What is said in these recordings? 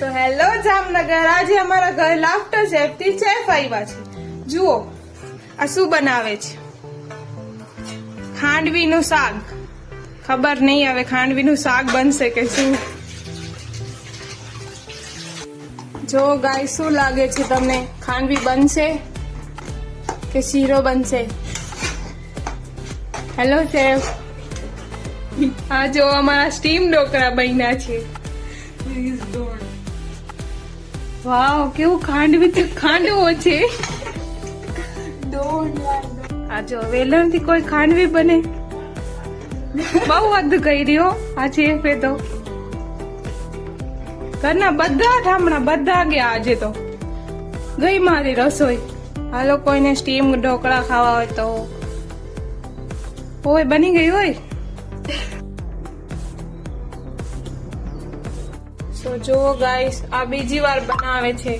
So hello Jamnagar, આજે અમારા ઘરે લાફ્ટર શેફ થી શેફ આવ્યા છે. જુઓ આ શું બનાવે છે. ખાંડવીનું શાક. ખબર નહીં હવે ખાંડવીનું શાક બનશે કે શું. જો ગાય શું લાગે છે તમને, ખાંડવી બનશે કે શીરો બનશે? Hello chef. આ જો અમારા સ્ટીમ ઢોકળા બન્યા છે. વાવ, કેવું ખાંડવો છે. આ જો વેલણ થી કોઈ ખાંડવી બને. બહુ હદ કરી રહ્યો આ શેફે તો. ઘરના બધા ઠામણા બધા ગયા આજે તો. ગઈ મારી રસોઈ. હાલો કોઈને સ્ટીમ ઢોકળા ખાવા હોય તો હોય, બની ગઈ હોય. તો જુઓ ગાઈસ, આ બીજી વાર બનાવે છે.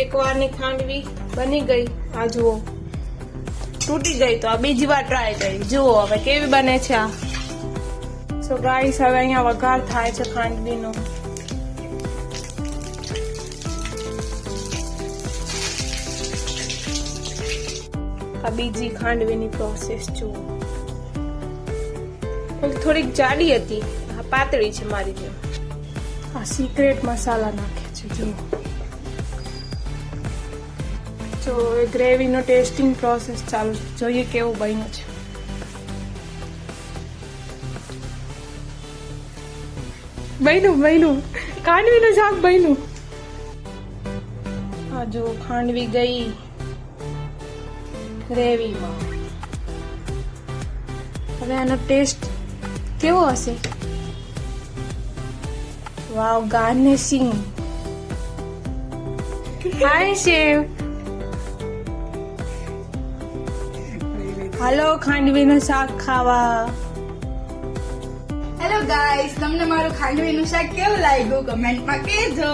એક વારની ખાંડવી બની ગઈ, આ જુઓ તૂટી ગઈ તો આ બીજી વાર ટ્રાય કરી. જુઓ હવે કેવી બને છે આ. સો ગાઈસ, હવે અહીંયા વઘાર થાય છે ખાંડવીનો. આ બીજી ખાંડવીની પ્રોસેસ જુઓ. થોડીક જાડી હતી, આ પાતળી છે મારી જેમ. આ સિક્રેટ મસાલા નાખે છે જુઓ. જો એ ગ્રેવીનો ટેસ્ટિંગ પ્રોસેસ ચાલુ છે. જોઈએ કેવું બન્યું છે. બન્યું ખાંડવીનું શાક બન્યું. આ જો ખાંડવી ગઈ ગ્રેવીમાં. હવે આનો ટેસ્ટ કેવો હશે? વાવ, ગાર્નિશિંગ. હાય શેફ. હાલો ખાંડવીનું શાક ખાવા. હેલો ગાઈસ, તમને મારું ખાંડવીનું શાક કેવું લાગ્યું કમેન્ટમાં કહેજો.